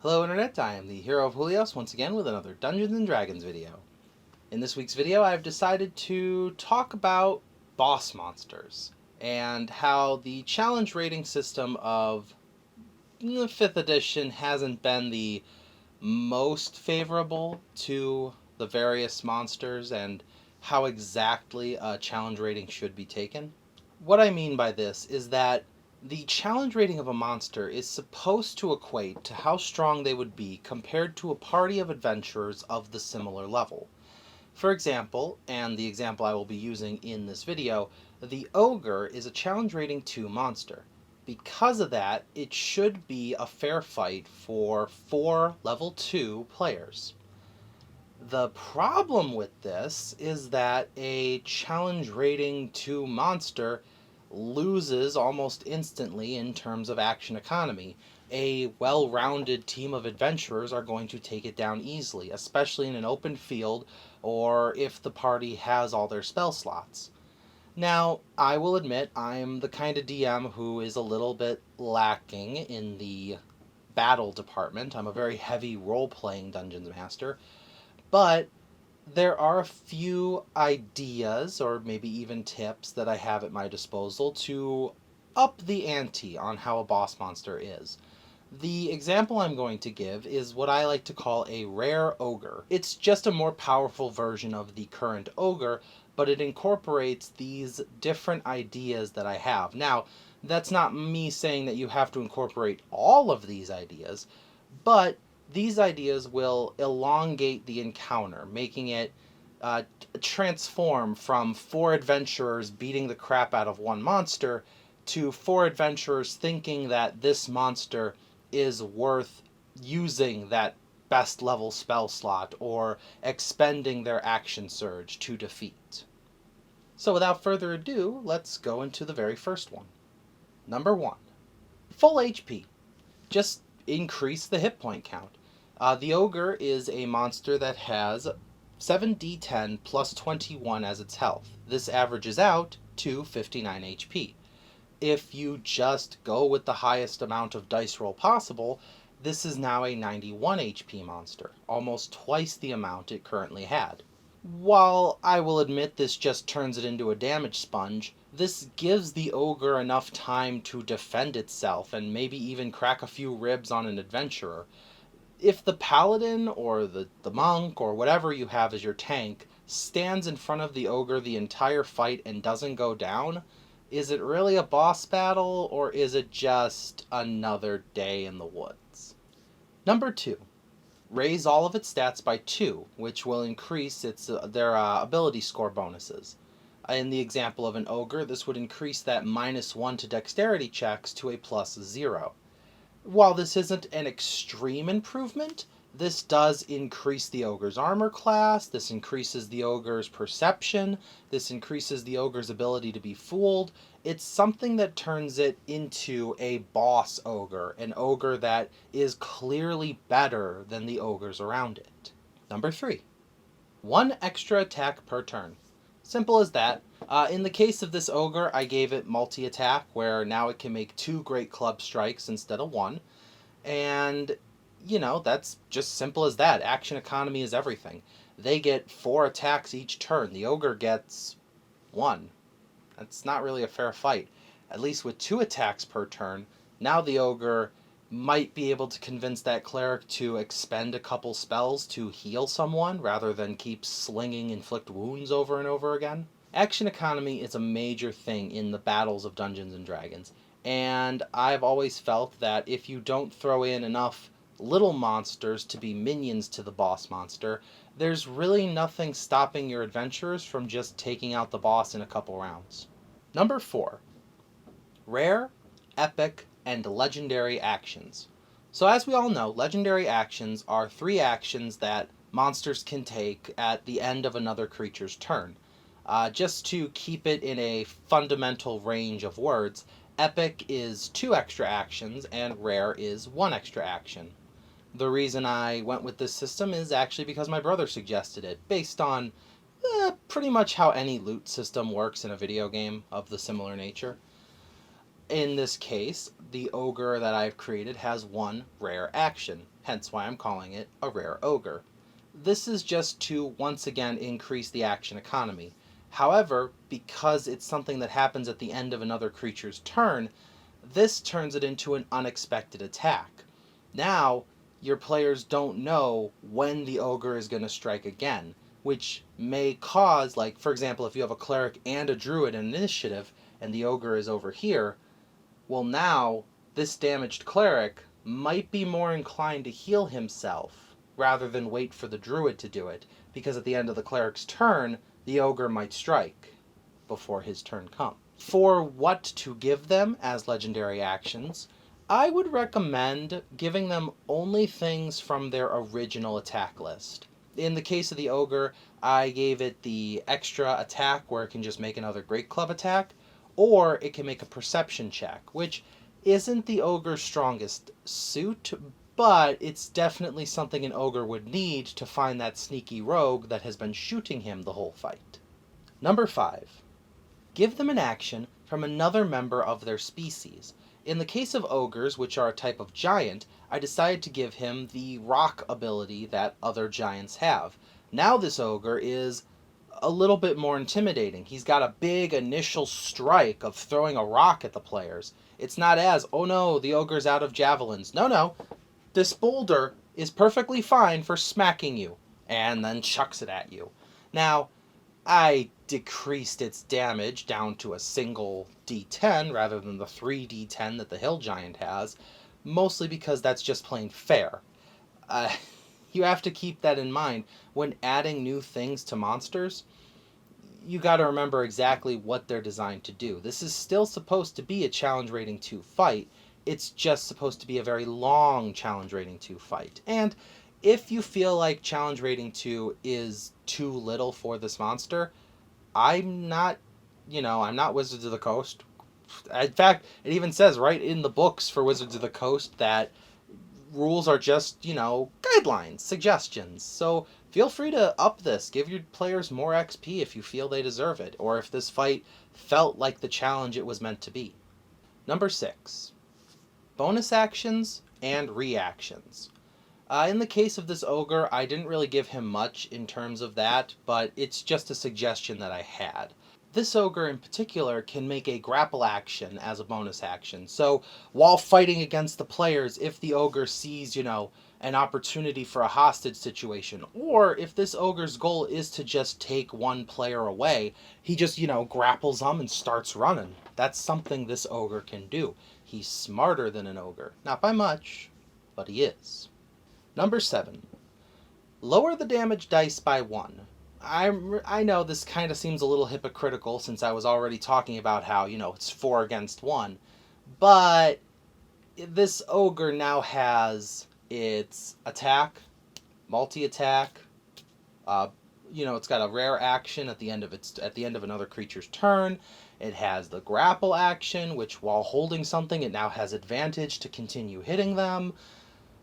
Hello Internet, I am the hero of Julios once again with another Dungeons & Dragons video. In this week's video I've decided to talk about boss monsters and how the challenge rating system of the 5th edition hasn't been the most favorable to the various monsters and how exactly a challenge rating should be taken. What I mean by this is that the challenge rating of a monster is supposed to equate to how strong they would be compared to a party of adventurers of the similar level. For example, and the example I will be using in this video, the Ogre is a challenge rating 2 monster. Because of that, it should be a fair fight for 4 level 2 players. The problem with this is that a challenge rating 2 monster loses almost instantly in terms of action economy. A well-rounded team of adventurers are going to take it down easily, especially in an open field or if the party has all their spell slots. Now, I will admit I'm the kind of DM who is a little bit lacking in the battle department. I'm a very heavy role-playing dungeons master, but there are a few ideas or maybe even tips that I have at my disposal to up the ante on how a boss monster is. The example I'm going to give is what I like to call a rare ogre. It's just a more powerful version of the current ogre, but it incorporates these different ideas that I have. Now, that's not me saying that you have to incorporate all of these ideas, but these ideas will elongate the encounter, making it transform from 4 adventurers beating the crap out of one monster to 4 adventurers thinking that this monster is worth using that best level spell slot or expending their action surge to defeat. So without further ado, let's go into the very first one. Number 1. Full HP. Just increase the hit point count. The Ogre is a monster that has 7d10 plus 21 as its health. This averages out to 59 HP. If you just go with the highest amount of dice roll possible, this is now a 91 HP monster, almost twice the amount it currently had. While I will admit this just turns it into a damage sponge, this gives the Ogre enough time to defend itself and maybe even crack a few ribs on an adventurer. If the paladin or the monk or whatever you have as your tank stands in front of the Ogre the entire fight and doesn't go down, is it really a boss battle or is it just another day in the woods? Number 2. Raise all of its stats by 2, which will increase their ability score bonuses. In the example of an Ogre, this would increase that -1 to dexterity checks to a +0. While this isn't an extreme improvement, this does increase the Ogre's armor class, this increases the Ogre's perception, this increases the Ogre's ability to be fooled. It's something that turns it into a boss Ogre, an Ogre that is clearly better than the Ogres around it. Number 3. 1 extra attack per turn. Simple as that. In the case of this Ogre, I gave it multi-attack, where now it can make 2 great club strikes instead of 1. And, that's just simple as that. Action economy is everything. They get 4 attacks each turn. The Ogre gets 1. That's not really a fair fight. At least with 2 attacks per turn, now the Ogre might be able to convince that cleric to expend a couple spells to heal someone rather than keep slinging inflict wounds over and over again. Action economy is a major thing in the battles of Dungeons and Dragons, and I've always felt that if you don't throw in enough little monsters to be minions to the boss monster, there's really nothing stopping your adventurers from just taking out the boss in a couple rounds. Number 4. Rare, epic, and legendary actions. So as we all know, legendary actions are 3 actions that monsters can take at the end of another creature's turn. Just to keep it in a fundamental range of words, epic is 2 extra actions and rare is 1 extra action. The reason I went with this system is actually because my brother suggested it, based on pretty much how any loot system works in a video game of the similar nature. In this case, the Ogre that I've created has 1 rare action. hence why I'm calling it a rare ogre. This is just to once again increase the action economy. However, because it's something that happens at the end of another creature's turn, this turns it into an unexpected attack. Now, your players don't know when the ogre is going to strike again, which may cause, like, for example, if you have a cleric and a druid in initiative, and the ogre is over here, well, now, this damaged cleric might be more inclined to heal himself rather than wait for the druid to do it, because at the end of the cleric's turn, the ogre might strike before his turn comes. For what to give them as legendary actions, I would recommend giving them only things from their original attack list. In the case of the ogre, I gave it the extra attack where it can just make another Great Club attack, or it can make a perception check, which isn't the ogre's strongest suit, but it's definitely something an ogre would need to find that sneaky rogue that has been shooting him the whole fight. Number 5. Give them an action from another member of their species. In the case of ogres, which are a type of giant, I decided to give him the rock ability that other giants have. Now this ogre is a little bit more intimidating. He's got a big initial strike of throwing a rock at the players. It's not as, oh no, the ogre's out of javelins. No, this boulder is perfectly fine for smacking you, and then chucks it at you. Now, I decreased its damage down to a single d10 rather than the 3d10 that the hill giant has, mostly because that's just plain fair. You have to keep that in mind when adding new things to monsters. You got to remember exactly what they're designed to do. This is still supposed to be a challenge rating 2 fight. It's just supposed to be a very long challenge rating 2 fight. And if you feel like challenge rating 2 is too little for this monster, I'm not Wizards of the Coast. In fact, it even says right in the books for Wizards of the Coast that rules are just, guidelines, suggestions. So feel free to up this. Give your players more XP if you feel they deserve it, or if this fight felt like the challenge it was meant to be. Number 6. Bonus actions and reactions. In the case of this ogre, I didn't really give him much in terms of that, but it's just a suggestion that I had. This ogre in particular can make a grapple action as a bonus action. So while fighting against the players, if the ogre sees, an opportunity for a hostage situation, or if this ogre's goal is to just take one player away, he just, grapples them and starts running. That's something this ogre can do. He's smarter than an ogre. Not by much, but he is. Number 7. Lower the damage dice by 1. I know this kind of seems a little hypocritical since I was already talking about how, it's 4 against 1. But this ogre now has its attack, multi-attack, it's got a rare action at the end of another creature's turn. It has the grapple action, which while holding something, it now has advantage to continue hitting them.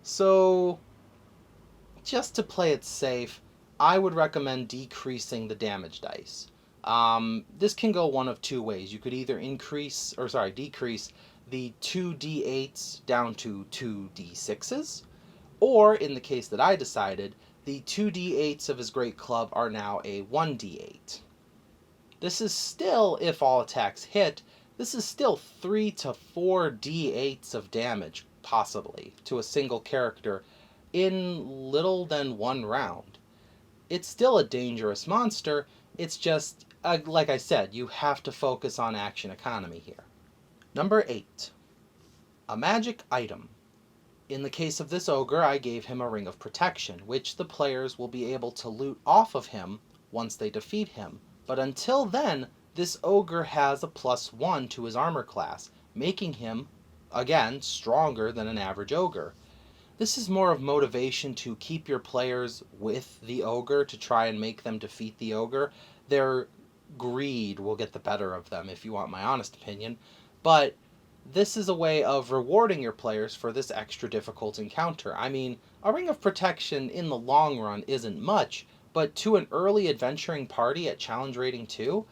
So just to play it safe, I would recommend decreasing the damage dice. This can go one of two ways. You could either decrease the 2d8s down to 2d6s, or in the case that I decided, the 2d8s of his Great Club are now a 1d8. This is still, if all attacks hit, this is still 3 to 4 d8s of damage, possibly, to a single character in little than one round. It's still a dangerous monster, it's just, like I said, you have to focus on action economy here. Number 8. A magic item. In the case of this ogre, I gave him a Ring of Protection, which the players will be able to loot off of him once they defeat him. But until then, this ogre has a +1 to his armor class, making him, again, stronger than an average ogre. This is more of motivation to keep your players with the ogre to try and make them defeat the ogre. Their greed will get the better of them, if you want my honest opinion. But this is a way of rewarding your players for this extra difficult encounter. I mean, a Ring of Protection in the long run isn't much, but to an early adventuring party at Challenge Rating 2,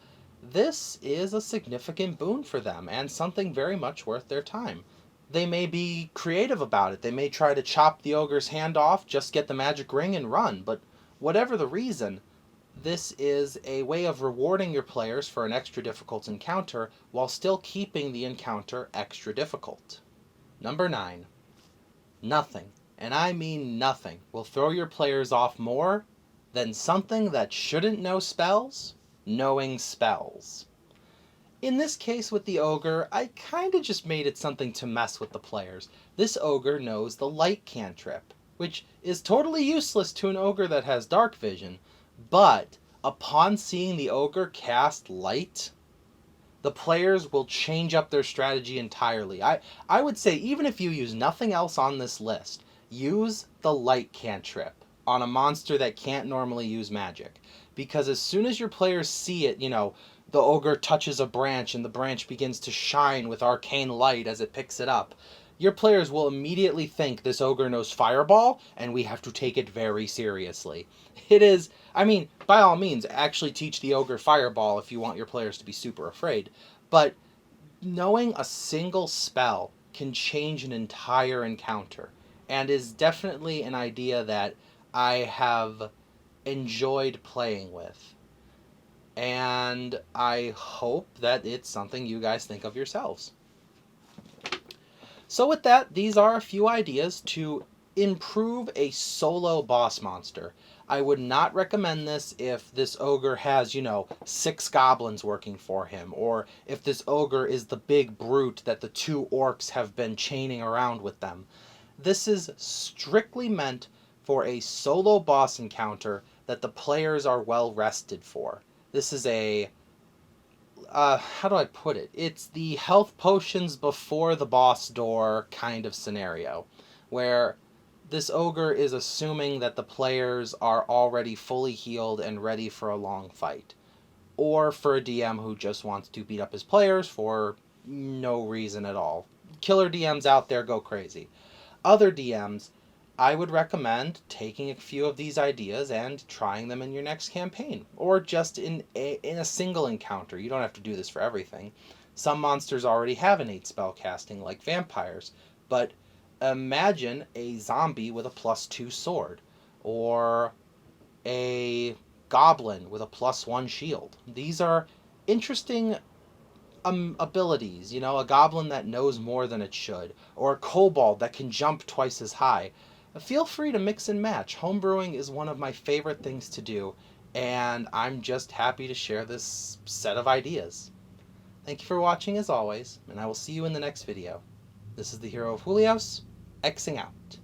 this is a significant boon for them, and something very much worth their time. they may be creative about it. They may try to chop the ogre's hand off, just get the magic ring and run. But whatever the reason, this is a way of rewarding your players for an extra difficult encounter while still keeping the encounter extra difficult. Number 9. Nothing, and I mean nothing, will throw your players off more than something that shouldn't know spells, knowing spells. In this case with the ogre, I kinda just made it something to mess with the players. This ogre knows the light cantrip, which is totally useless to an ogre that has dark vision, but upon seeing the ogre cast light, the players will change up their strategy entirely. I would say even if you use nothing else on this list, use the light cantrip on a monster that can't normally use magic. Because as soon as your players see it, the ogre touches a branch and the branch begins to shine with arcane light as it picks it up, your players will immediately think this ogre knows fireball and we have to take it very seriously. It is, by all means, actually teach the ogre fireball if you want your players to be super afraid, but knowing a single spell can change an entire encounter, and is definitely an idea that I have enjoyed playing with. And I hope that it's something you guys think of yourselves. So with that, these are a few ideas to improve a solo boss monster. I would not recommend this if this ogre has, 6 goblins working for him, or if this ogre is the big brute that the 2 orcs have been chaining around with them. This is strictly meant for a solo boss encounter that the players are well rested for. This is a, how do I put it? It's the health potions before the boss door kind of scenario, where this ogre is assuming that the players are already fully healed and ready for a long fight. Or for a DM who just wants to beat up his players for no reason at all. Killer DMs out there, go crazy. Other DMs, I would recommend taking a few of these ideas and trying them in your next campaign, or just in a single encounter. You don't have to do this for everything. Some monsters already have innate spell casting, like vampires, but imagine a zombie with a +2 sword, or a goblin with a +1 shield. These are interesting abilities, a goblin that knows more than it should, or a kobold that can jump twice as high. Feel free to mix and match. Homebrewing is one of my favorite things to do, and I'm just happy to share this set of ideas. Thank you for watching as always, and I will see you in the next video. This is the Hero of Julios, Xing out.